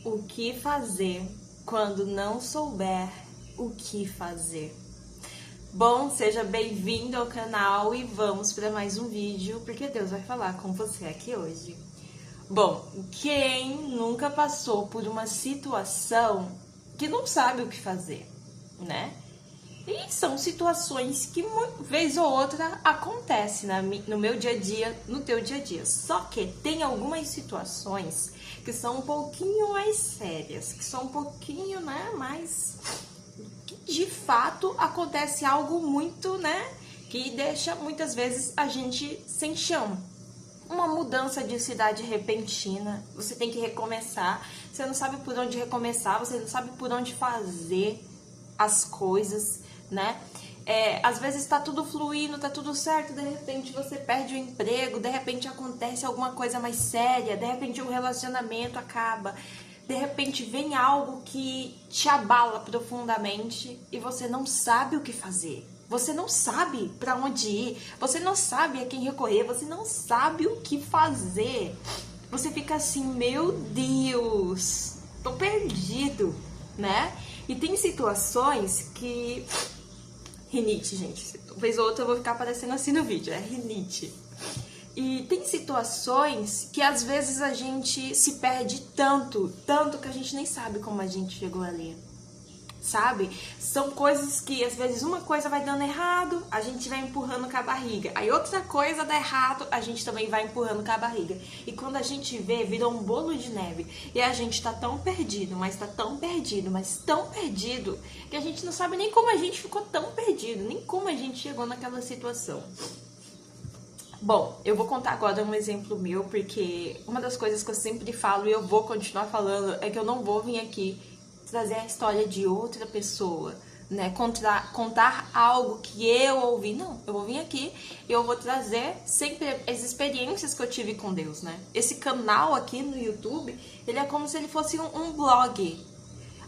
O que fazer quando não souber o que fazer? Bom, seja bem-vindo ao canal e vamos para mais um vídeo, porque Deus vai falar com você aqui hoje. Bom, quem nunca passou por uma situação que não sabe o que fazer, né? E são situações que, uma vez ou outra, acontecem no meu dia a dia, no teu dia a dia. Só que tem algumas situações que são um pouquinho mais sérias, que são um pouquinho, mais... que de fato acontece algo muito, que deixa muitas vezes a gente sem chão. Uma mudança de cidade repentina, você tem que recomeçar, você não sabe por onde recomeçar, você não sabe por onde fazer as coisas, né? Às vezes tá tudo fluindo, tá tudo certo, de repente você perde o emprego, de repente acontece alguma coisa mais séria, de repente o relacionamento acaba, de repente vem algo que te abala profundamente e você não sabe o que fazer. Você não sabe para onde ir, você não sabe a quem recorrer, você não sabe o que fazer. Você fica assim, meu Deus, tô perdido, né? E tem situações que... Rinite, gente. Uma vez ou outra eu vou ficar aparecendo assim no vídeo, é rinite. E tem situações que às vezes a gente se perde tanto que a gente nem sabe como a gente chegou ali. Sabe? São coisas que às vezes uma coisa vai dando errado, a gente vai empurrando com a barriga. Aí outra coisa dá errado, a gente também vai empurrando com a barriga. E quando a gente vê, vira um bolo de neve. E a gente tá tão perdido, mas tá tão perdido, mas tão perdido, que a gente não sabe nem como a gente ficou tão perdido, nem como a gente chegou naquela situação. Bom, eu vou contar agora um exemplo meu, porque uma das coisas que eu sempre falo e eu vou continuar falando é que eu não vou vir aqui trazer a história de outra pessoa, né? Contar algo que eu ouvi. Não, eu vou vir aqui e eu vou trazer sempre as experiências que eu tive com Deus, né? Esse canal aqui no YouTube, ele é como se ele fosse um blog,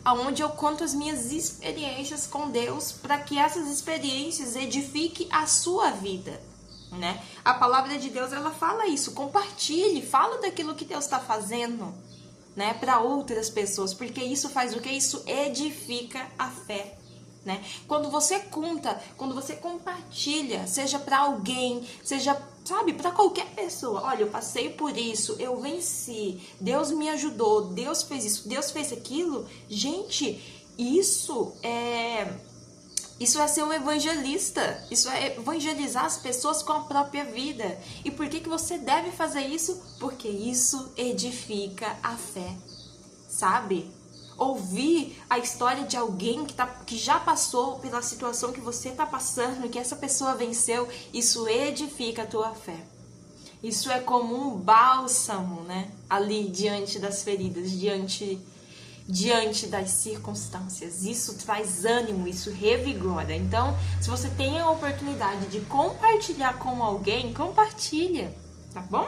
onde eu conto as minhas experiências com Deus para que essas experiências edifiquem a sua vida, né? A palavra de Deus, ela fala isso, compartilhe, fala daquilo que Deus está fazendo, né, para outras pessoas, porque isso faz o que? Isso edifica a fé, né? Quando você conta, quando você compartilha, seja para alguém, seja, sabe, para qualquer pessoa, olha, eu passei por isso, eu venci, Deus me ajudou, Deus fez isso, Deus fez aquilo, gente, isso é ser um evangelista, isso é evangelizar as pessoas com a própria vida. E por que você deve fazer isso? Porque isso edifica a fé, sabe? Ouvir a história de alguém que já passou pela situação que você está passando, que essa pessoa venceu, isso edifica a tua fé. Isso é como um bálsamo, né? Ali diante das feridas, diante das circunstâncias. Isso traz ânimo, isso revigora. Então, se você tem a oportunidade de compartilhar com alguém, compartilha, tá bom?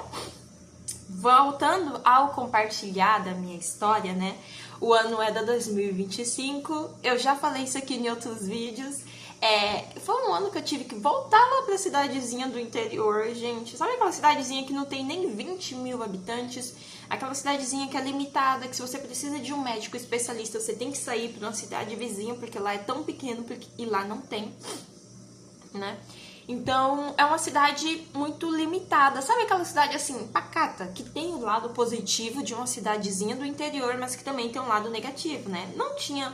Voltando ao compartilhar da minha história, né? O ano é da 2025, eu já falei isso aqui em outros vídeos. Foi um ano que eu tive que voltar lá pra cidadezinha do interior, gente. Sabe aquela cidadezinha que não tem nem 20 mil habitantes? Aquela cidadezinha que é limitada, que se você precisa de um médico especialista, você tem que sair para uma cidade vizinha, porque lá é tão pequeno e lá não tem, né? Então, é uma cidade muito limitada. Sabe aquela cidade, assim, pacata, que tem o lado positivo de uma cidadezinha do interior, mas que também tem um lado negativo, né? Não tinha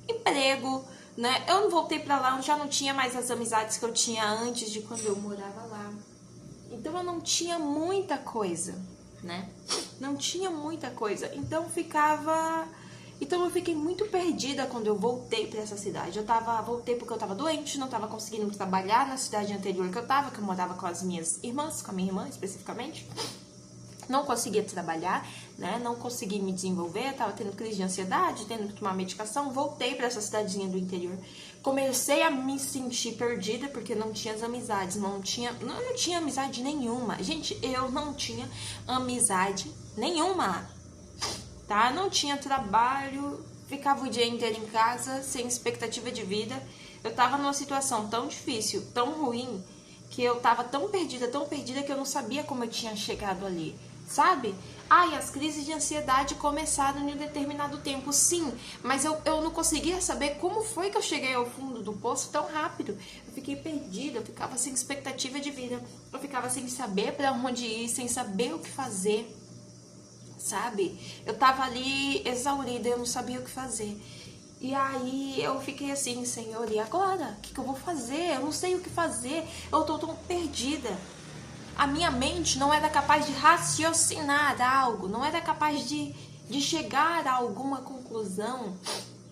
emprego, né? Eu não voltei pra lá, eu já não tinha mais as amizades que eu tinha antes de quando eu morava lá. Então, eu não tinha muita coisa, né? Não tinha muita coisa. Então, eu fiquei muito perdida quando eu voltei pra essa cidade. Voltei porque eu tava doente, não tava conseguindo trabalhar na cidade anterior que eu morava com as minhas irmãs, com a minha irmã especificamente. Não conseguia trabalhar, né? Não consegui me desenvolver, tava tendo crise de ansiedade, tendo que tomar medicação. Voltei pra essa cidadezinha do interior. Comecei a me sentir perdida porque não tinha as amizades, não tinha amizade nenhuma. Gente, eu não tinha amizade nenhuma, tá? Não tinha trabalho, ficava o dia inteiro em casa, sem expectativa de vida. Eu tava numa situação tão difícil, tão ruim, que eu tava tão perdida que eu não sabia como eu tinha chegado ali, sabe? Ai, as crises de ansiedade começaram em um determinado tempo, sim, mas eu não conseguia saber como foi que eu cheguei ao fundo do poço tão rápido. Eu fiquei perdida, eu ficava sem expectativa de vida, eu ficava sem saber para onde ir, sem saber o que fazer, sabe? Eu tava ali exaurida, eu não sabia o que fazer. E aí eu fiquei assim, Senhor, e agora? O que eu vou fazer? Eu não sei o que fazer, eu tô tão perdida. A minha mente não era capaz de raciocinar algo, não era capaz de chegar a alguma conclusão,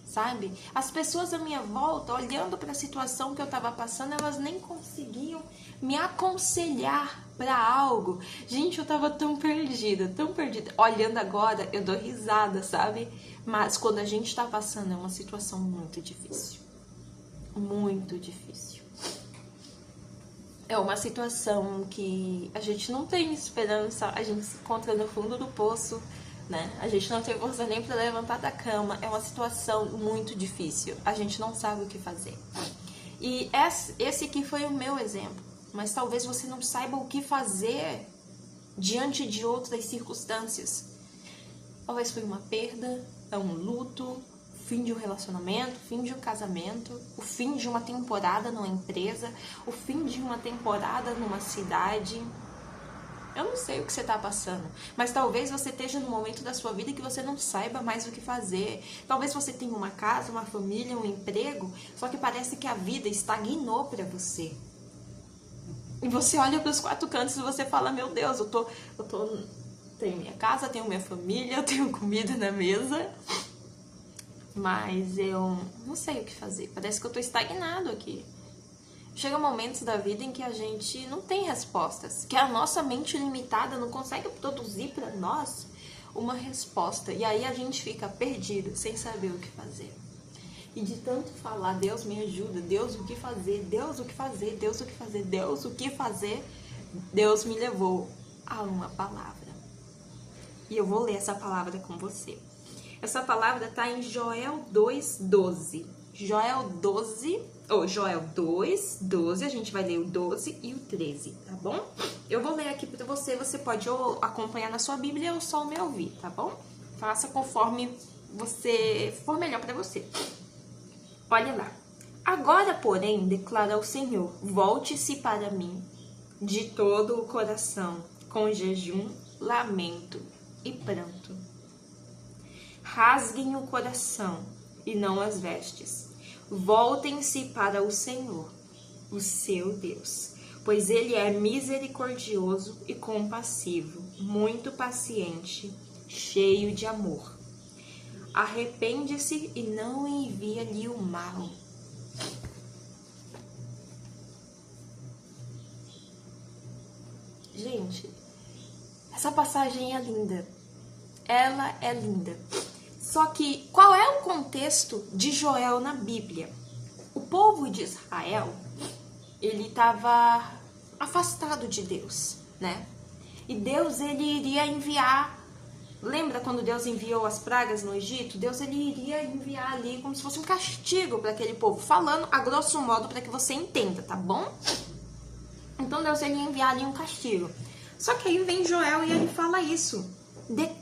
sabe? As pessoas à minha volta, olhando para a situação que eu estava passando, elas nem conseguiam me aconselhar para algo. Gente, eu estava tão perdida, tão perdida. Olhando agora, eu dou risada, sabe? Mas quando a gente está passando, é uma situação muito difícil. Muito difícil. É uma situação que a gente não tem esperança, a gente se encontra no fundo do poço, né? A gente não tem força nem para levantar da cama. É uma situação muito difícil, a gente não sabe o que fazer. E esse aqui foi o meu exemplo, mas talvez você não saiba o que fazer diante de outras circunstâncias. Talvez foi uma perda, um luto, fim de um relacionamento, fim de um casamento, o fim de uma temporada numa empresa, o fim de uma temporada numa cidade. Eu não sei o que você está passando, mas talvez você esteja no momento da sua vida que você não saiba mais o que fazer. Talvez você tenha uma casa, uma família, um emprego, só que parece que a vida estagnou para você. E você olha para os quatro cantos e você fala, meu Deus, tenho minha casa, tenho minha família, eu tenho comida na mesa, mas eu não sei o que fazer. Parece que eu tô estagnado aqui. Chega momentos da vida em que a gente não tem respostas, que a nossa mente limitada não consegue produzir para nós uma resposta. E aí a gente fica perdido, sem saber o que fazer. E de tanto falar, Deus me ajuda, Deus o que fazer, Deus o que fazer, Deus o que fazer, Deus o que fazer, Deus me levou a uma palavra. E eu vou ler essa palavra com você. Essa palavra está em Joel 2:12. Joel 2:12, a gente vai ler o 12 e o 13, tá bom? Eu vou ler aqui para você, você pode ou acompanhar na sua Bíblia ou só me ouvir, tá bom? Faça conforme você for melhor para você. Olha lá. Agora, porém, declara o Senhor, volte-se para mim de todo o coração, com jejum, lamento e pranto. Rasguem o coração e não as vestes. Voltem-se para o Senhor, o seu Deus, pois Ele é misericordioso e compassivo, muito paciente, cheio de amor. Arrepende-se e não envia-lhe o mal. Gente, essa passagem é linda. Ela é linda. Só que, qual é o contexto de Joel na Bíblia? O povo de Israel, ele estava afastado de Deus, né? E Deus, ele iria enviar... Lembra quando Deus enviou as pragas no Egito? Deus, ele iria enviar ali como se fosse um castigo para aquele povo. Falando a grosso modo para que você entenda, tá bom? Então, Deus, ele ia enviar ali um castigo. Só que aí vem Joel e ele fala isso.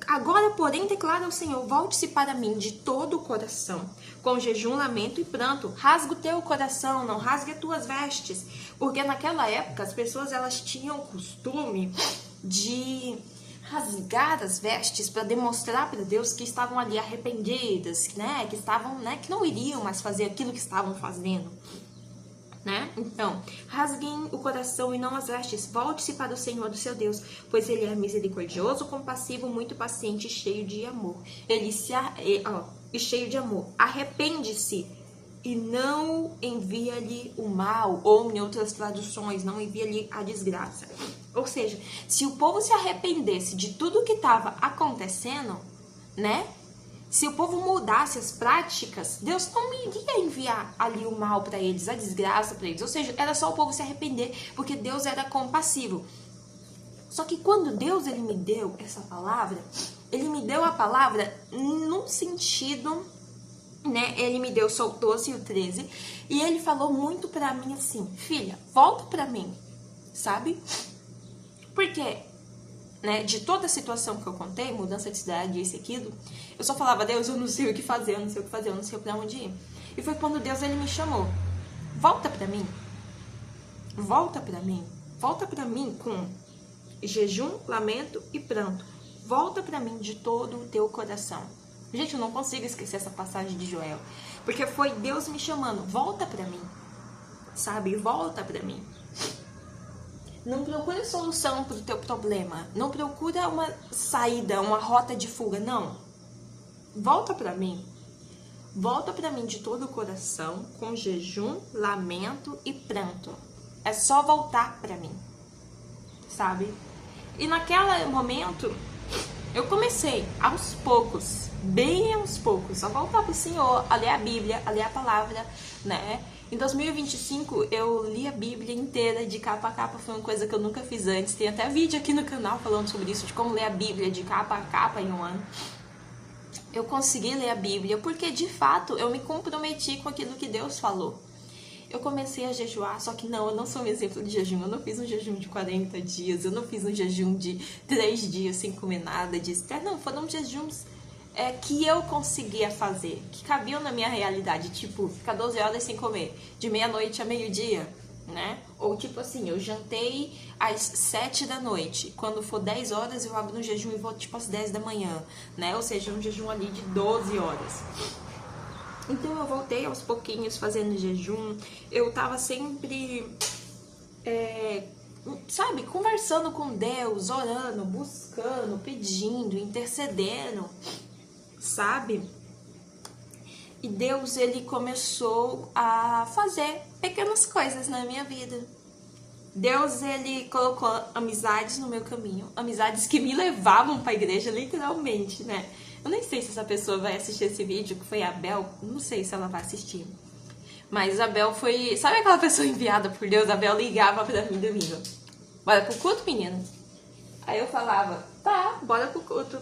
Agora, porém, declara o Senhor, volte-se para mim de todo o coração, com jejum, lamento e pranto. Rasga o teu coração, não rasgue as tuas vestes. Porque naquela época, as pessoas, elas tinham o costume de rasgar as vestes para demonstrar para Deus que estavam ali arrependidas, né? Que estavam, né? Que não iriam mais fazer aquilo que estavam fazendo. Né? Então, rasguem o coração e não as vestes, volte-se para o Senhor do seu Deus, pois Ele é misericordioso, compassivo, muito paciente, cheio de amor. Cheio de amor. Arrepende-se e não envia-lhe o mal, ou em outras traduções, não envia-lhe a desgraça. Ou seja, se o povo se arrependesse de tudo que estava acontecendo, né? Se o povo mudasse as práticas, Deus não iria enviar ali o mal para eles, a desgraça para eles. Ou seja, era só o povo se arrepender, porque Deus era compassivo. Só que quando Deus, ele me deu essa palavra, ele me deu a palavra num sentido, né? Ele me deu só o 12 e o 13, e ele falou muito para mim assim, filha, volta para mim, sabe? Por quê? né, de toda a situação que eu contei, mudança de cidade, isso e aquilo, eu só falava, Deus, eu não sei o que fazer, eu não sei o que fazer, eu não sei pra onde ir. E foi quando Deus, ele me chamou. Volta pra mim. Volta pra mim. Volta pra mim com jejum, lamento e pranto. Volta pra mim de todo o teu coração. Gente, eu não consigo esquecer essa passagem de Joel. Porque foi Deus me chamando. Volta pra mim. Sabe? Volta pra mim. Não procura solução pro teu problema. Não procura uma saída, uma rota de fuga. Não. Volta pra mim. Volta pra mim de todo o coração, com jejum, lamento e pranto. É só voltar pra mim. Sabe? E naquele momento, eu comecei aos poucos, bem aos poucos, a voltar pro Senhor, a ler a Bíblia, a ler a palavra, né? Em 2025, eu li a Bíblia inteira, de capa a capa, foi uma coisa que eu nunca fiz antes. Tem até vídeo aqui no canal falando sobre isso, de como ler a Bíblia de capa a capa em um ano. Eu consegui ler a Bíblia porque, de fato, eu me comprometi com aquilo que Deus falou. Eu comecei a jejuar, só que não, eu não sou um exemplo de jejum. Eu não fiz um jejum de 40 dias, eu não fiz um jejum de 3 dias sem comer nada, não, foram jejuns que eu conseguia fazer, que cabiam na minha realidade, tipo, ficar 12 horas sem comer, de meia-noite a meio-dia, né? Ou tipo assim, eu jantei às 7 da noite, quando for 10 horas eu abro no jejum e vou tipo às 10 da manhã, né? Ou seja, um jejum ali de 12 horas. Então eu voltei aos pouquinhos fazendo jejum, eu tava sempre, sabe, conversando com Deus, orando, buscando, pedindo, intercedendo, sabe? E Deus, ele começou a fazer pequenas coisas na minha vida. Deus, ele colocou amizades no meu caminho, amizades que me levavam pra igreja, literalmente, né? Eu nem sei se essa pessoa vai assistir esse vídeo, que foi a Bel, não sei se ela vai assistir. Mas a Bel foi, sabe aquela pessoa enviada por Deus? A Bel ligava pra mim domingo. Bora pro culto, menina? Aí eu falava, tá, bora pro culto.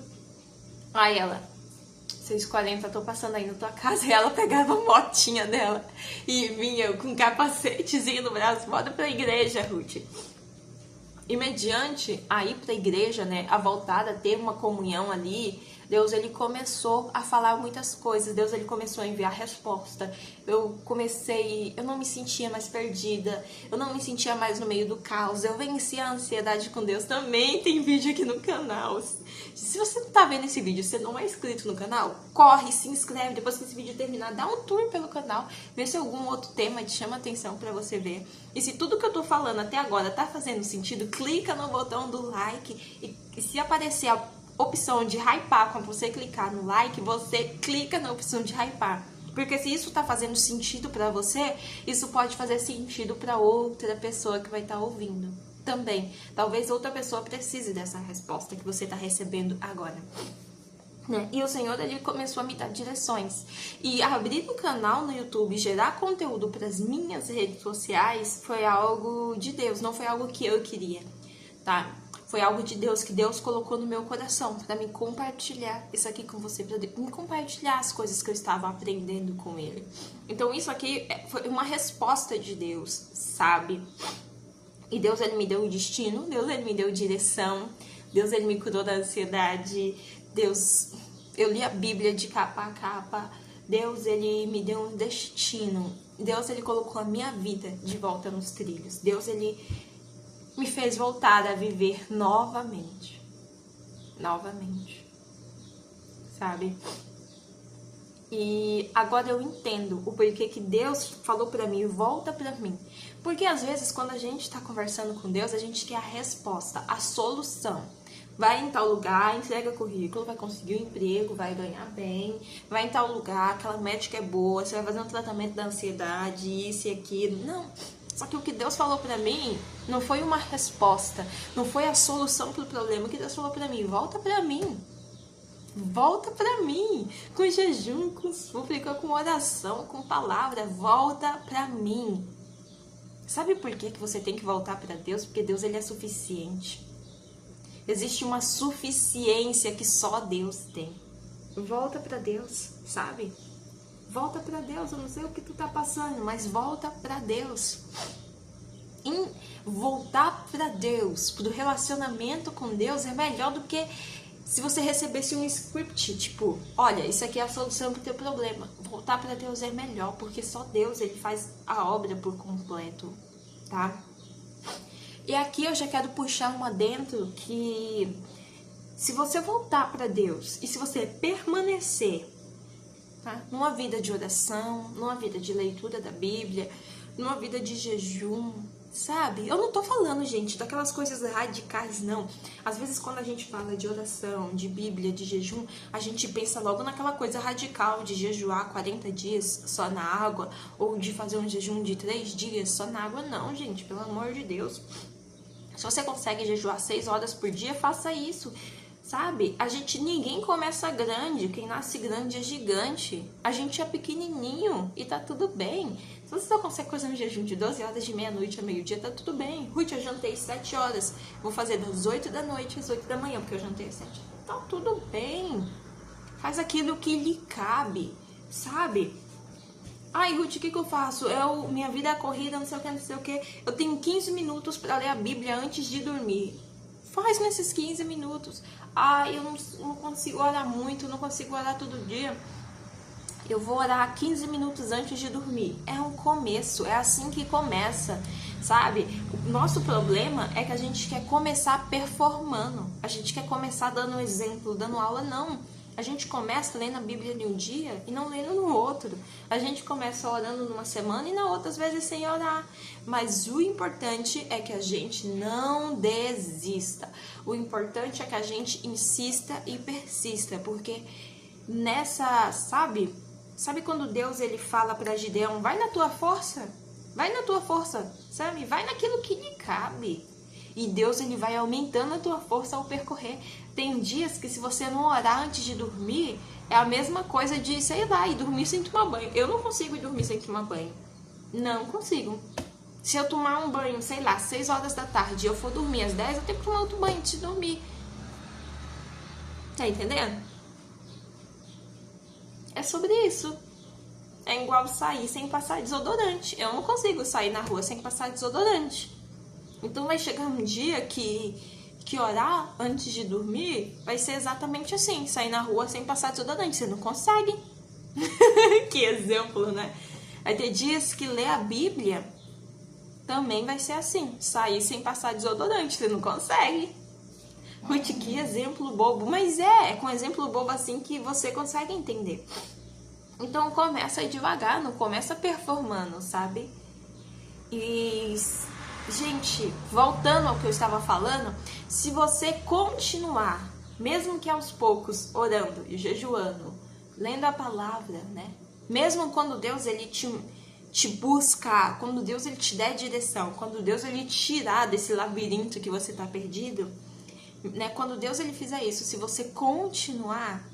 Aí ela, 6h40, tô passando aí na tua casa. E ela pegava a motinha dela e vinha com um capacetezinho no braço, bora pra igreja, Ruth. E mediante a ir pra igreja, né, a voltar a ter uma comunhão ali, Deus, ele começou a falar muitas coisas. Deus, ele começou a enviar resposta. Eu não me sentia mais perdida. Eu não me sentia mais no meio do caos. Eu venci a ansiedade com Deus. Também tem vídeo aqui no canal. Se você não tá vendo esse vídeo, você não é inscrito no canal, corre, se inscreve. Depois que esse vídeo terminar, dá um tour pelo canal. Vê se algum outro tema te chama atenção pra você ver. E se tudo que eu tô falando até agora tá fazendo sentido, clica no botão do like. E se aparecer a opção de hypar, quando você clicar no like, você clica na opção de hypar. Porque se isso tá fazendo sentido pra você, isso pode fazer sentido pra outra pessoa que vai estar ouvindo também. Talvez outra pessoa precise dessa resposta que você tá recebendo agora. Né? E o Senhor, ele começou a me dar direções. E abrir um canal no YouTube, gerar conteúdo para as minhas redes sociais, foi algo de Deus, não foi algo que eu queria, tá? Foi algo de Deus, que Deus colocou no meu coração para me compartilhar isso aqui com você, para me compartilhar as coisas que eu estava aprendendo com Ele. Então isso aqui foi uma resposta de Deus, sabe? E Deus, ele me deu o destino, Deus, ele me deu direção, Deus, ele me curou da ansiedade, Deus, eu li a Bíblia de capa a capa, Deus, ele me deu um destino, Deus, ele colocou a minha vida de volta nos trilhos, Deus, ele me fez voltar a viver novamente, sabe? E agora eu entendo o porquê que Deus falou pra mim, volta pra mim. Porque às vezes quando a gente tá conversando com Deus, a gente quer a resposta, a solução. Vai em tal lugar, entrega currículo, vai conseguir um emprego, vai ganhar bem, vai em tal lugar, aquela médica é boa, você vai fazer um tratamento da ansiedade, isso e aquilo. Não. Só que o que Deus falou pra mim não foi uma resposta, não foi a solução pro problema. O que Deus falou pra mim, volta pra mim. Volta pra mim, com jejum, com súplica, com oração, com palavra, volta pra mim. Sabe por que você tem que voltar pra Deus? Porque Deus, ele é suficiente. Existe uma suficiência que só Deus tem. Volta pra Deus, sabe? Volta pra Deus, eu não sei o que tu tá passando, mas volta pra Deus. voltar para Deus, pro relacionamento com Deus, é melhor do que se você recebesse um script, tipo, olha, isso aqui é a solução pro teu problema. Voltar para Deus é melhor, porque só Deus, ele faz a obra por completo, tá? E aqui eu já quero puxar uma dentro que, se você voltar para Deus e se você permanecer, tá, numa vida de oração, numa vida de leitura da Bíblia, numa vida de jejum, sabe? Eu não tô falando, gente, daquelas coisas radicais, não. Às vezes, quando a gente fala de oração, de Bíblia, de jejum, a gente pensa logo naquela coisa radical de jejuar 40 dias só na água, ou de fazer um jejum de 3 dias só na água. Não, gente, pelo amor de Deus. Se você consegue jejuar 6 horas por dia, faça isso, sabe? Ninguém começa grande, quem nasce grande é gigante. A gente é pequenininho e tá tudo bem. Se você só consegue fazer um jejum de 12 horas, de meia-noite a meio-dia, tá tudo bem. Ruth, eu jantei 7 horas, vou fazer das 8 da noite às 8 da manhã, porque eu jantei às 7. Tá tudo bem. Faz aquilo que lhe cabe, sabe? Ai, Ruth, o que eu faço? Minha vida é corrida, não sei o que, não sei o que. Eu tenho 15 minutos para ler a Bíblia antes de dormir. Faz nesses 15 minutos. Ai, eu não consigo orar muito, não consigo orar todo dia. Eu vou orar 15 minutos antes de dormir. É um começo, é assim que começa, sabe? O nosso problema é que a gente quer começar performando. A gente quer começar dando exemplo, dando aula, não. A gente começa lendo a Bíblia em um dia e não lendo no outro. A gente começa orando numa semana e na outra, às vezes, sem orar. Mas o importante é que a gente não desista. O importante é que a gente insista e persista. Porque nessa, sabe quando Deus ele fala para Gideão, vai na tua força, sabe? Vai naquilo que lhe cabe. E Deus ele vai aumentando a tua força ao percorrer. Tem dias que se você não orar antes de dormir, é a mesma coisa de, sei lá, ir dormir sem tomar banho. Eu não consigo ir dormir sem tomar banho. Não consigo. Se eu tomar um banho, sei lá, 6 horas da tarde e eu for dormir às 10, eu tenho que tomar outro banho antes de dormir. Tá entendendo? É sobre isso. É igual sair sem passar desodorante. Eu não consigo sair na rua sem passar desodorante. Então vai chegar um dia que orar antes de dormir vai ser exatamente assim. Sair na rua sem passar desodorante. Você não consegue. Que exemplo, né? Vai ter dias que ler a Bíblia também vai ser assim. Sair sem passar desodorante. Você não consegue. Ruth, que exemplo bobo. Mas é com exemplo bobo assim que você consegue entender. Então começa aí devagar, não começa performando, sabe? E, gente, voltando ao que eu estava falando, se você continuar, mesmo que aos poucos, orando e jejuando, lendo a palavra, né? Mesmo quando Deus ele te buscar, quando Deus ele te der direção, quando Deus ele tirar desse labirinto que você tá perdido, né? Quando Deus ele fizer isso, se você continuar,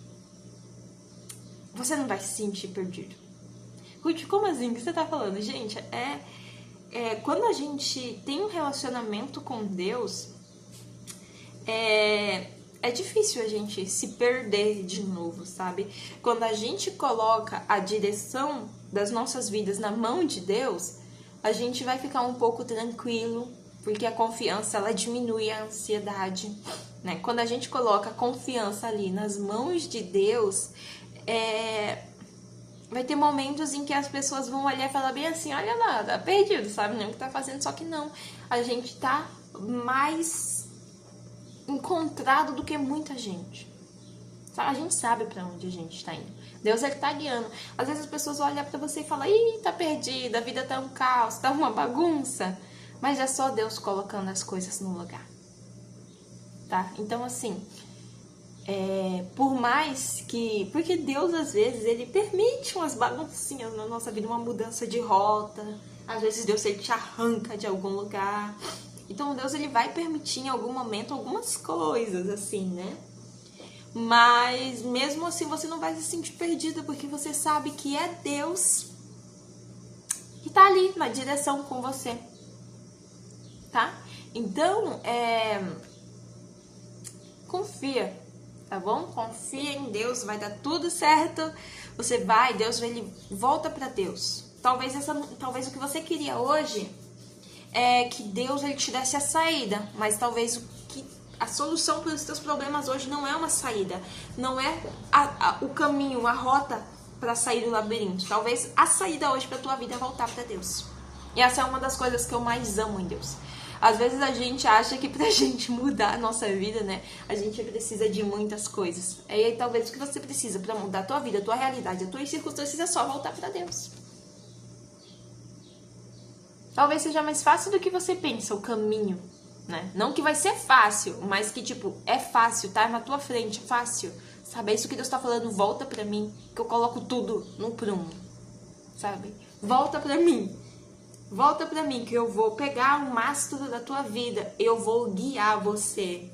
você não vai se sentir perdido. Ruth, como assim? O que você tá falando? Gente, quando a gente tem um relacionamento com Deus, é difícil a gente se perder de novo, sabe? Quando a gente coloca a direção das nossas vidas na mão de Deus, a gente vai ficar um pouco tranquilo, porque a confiança, ela diminui a ansiedade, né? Quando a gente coloca a confiança ali nas mãos de Deus, vai ter momentos em que as pessoas vão olhar e falar bem assim, olha lá, tá perdido, sabe nem o que tá fazendo, só que não, a gente tá mais encontrado do que muita gente. A gente sabe pra onde a gente tá indo. Deus, ele tá guiando. Às vezes as pessoas olham pra você e falam, ih, tá perdida, a vida tá um caos, tá uma bagunça. Mas é só Deus colocando as coisas no lugar. Tá? Então, assim, por mais que... Porque Deus, às vezes, ele permite umas baguncinhas na nossa vida, uma mudança de rota. Às vezes Deus, ele te arranca de algum lugar. Então, Deus, ele vai permitir em algum momento algumas coisas, assim, né? Mas, mesmo assim, você não vai se sentir perdida, porque você sabe que é Deus que tá ali na direção com você. Tá? Então, confia, tá bom? Confia em Deus, vai dar tudo certo. Você Deus, ele volta pra Deus. Talvez o que você queria hoje que Deus ele te desse a saída, mas talvez a solução para os teus problemas hoje não é uma saída, não é o caminho, a rota para sair do labirinto. Talvez a saída hoje para tua vida é voltar para Deus. E essa é uma das coisas que eu mais amo em Deus. Às vezes a gente acha que pra gente mudar a nossa vida, né, a gente precisa de muitas coisas. E aí talvez o que você precisa para mudar a tua vida, a tua realidade, as tuas circunstâncias é só voltar para Deus. Talvez seja mais fácil do que você pensa o caminho, né? Não que vai ser fácil, mas que tipo, é fácil, tá na tua frente, é fácil. Sabe, é isso que Deus tá falando, volta pra mim, que eu coloco tudo no prumo, sabe? Volta pra mim. Volta pra mim, que eu vou pegar o mastro da tua vida. Eu vou guiar você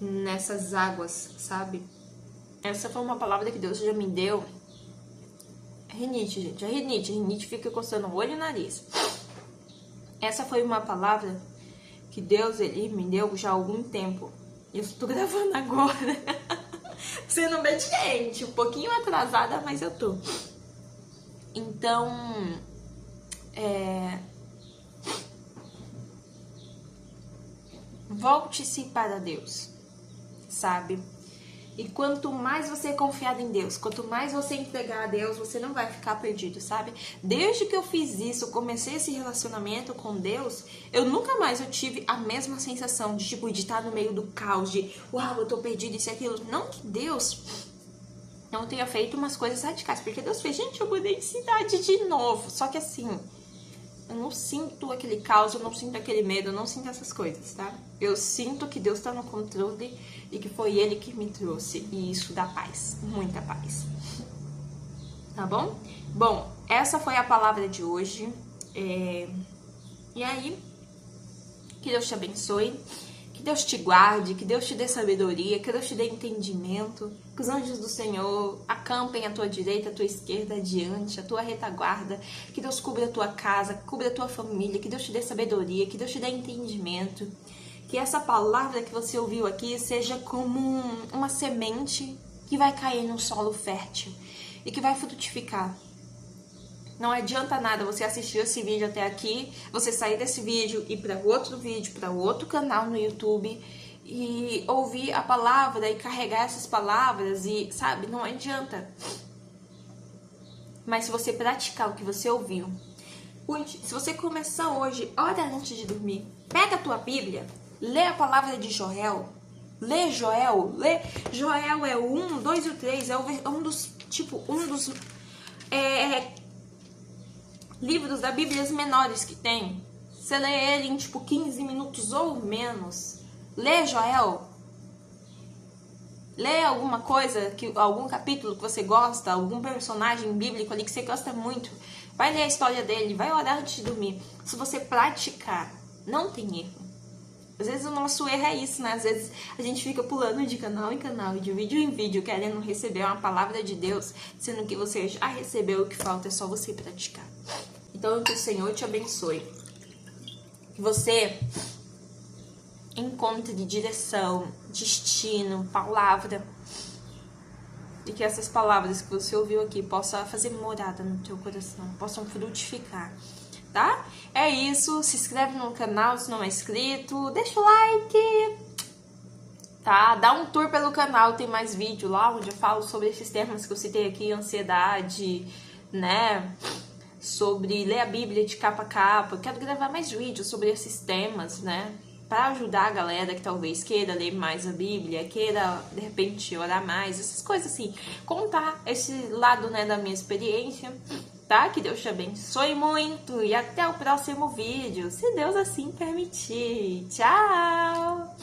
nessas águas, sabe? Essa foi uma palavra que Deus já me deu. Rinite, gente. É rinite. Rinite fica coçando o olho e o nariz. Essa foi uma palavra que Deus, ele me deu já há algum tempo. E eu estou gravando agora. Sendo obediente. Um pouquinho atrasada, mas eu tô. Então... volte-se para Deus, sabe? E quanto mais você confiar em Deus, quanto mais você entregar a Deus, você não vai ficar perdido, sabe? Desde que eu fiz isso, comecei esse relacionamento com Deus, eu nunca mais tive a mesma sensação de, tipo, de estar no meio do caos, de, uau, eu tô perdido, isso e aquilo. Não que Deus não tenha feito umas coisas radicais, porque Deus fez, gente, eu mudei de cidade de novo, só que assim... eu não sinto aquele caos, eu não sinto aquele medo, eu não sinto essas coisas, tá? Eu sinto que Deus tá no controle e que foi Ele que me trouxe. E isso dá paz, muita paz. Tá bom? Bom, essa foi a palavra de hoje. E aí, que Deus te abençoe, que Deus te guarde, que Deus te dê sabedoria, que Deus te dê entendimento, que os anjos do Senhor acampem à tua direita, à tua esquerda, adiante, à tua retaguarda, que Deus cubra a tua casa, cubra a tua família, que Deus te dê sabedoria, que Deus te dê entendimento, que essa palavra que você ouviu aqui seja como uma semente que vai cair num solo fértil e que vai frutificar. Não adianta nada você assistir esse vídeo até aqui, você sair desse vídeo e ir para outro vídeo, para outro canal no YouTube e ouvir a palavra e carregar essas palavras e, sabe, não adianta. Mas se você praticar o que você ouviu, se você começar hoje, ora antes de dormir, pega a tua Bíblia, lê a palavra de Joel, lê Joel é o 1, 2 e o 3, é um dos livros da Bíblia menores que tem. Você lê ele em 15 minutos ou menos. Lê Joel. Lê alguma coisa, algum capítulo que você gosta, algum personagem bíblico ali que você gosta muito. Vai ler a história dele, vai orar antes de dormir. Se você praticar, não tem erro. Às vezes o nosso erro é isso, né? Às vezes a gente fica pulando de canal em canal, de vídeo em vídeo, querendo receber uma palavra de Deus, sendo que você já recebeu, o que falta é só você praticar. Então que o Senhor te abençoe. Que você encontre direção, destino, palavra. E que essas palavras que você ouviu aqui possam fazer morada no teu coração, possam frutificar. Tá? É isso, se inscreve no canal se não é inscrito, deixa o like, tá? Dá um tour pelo canal, tem mais vídeo lá onde eu falo sobre esses temas que eu citei aqui, ansiedade, né? Sobre ler a Bíblia de capa a capa. Eu quero gravar mais vídeos sobre esses temas, né? Para ajudar a galera que talvez queira ler mais a Bíblia, queira, de repente, orar mais, essas coisas assim. Contar esse lado, né, da minha experiência. Tá? Que Deus te abençoe muito e até o próximo vídeo, se Deus assim permitir. Tchau!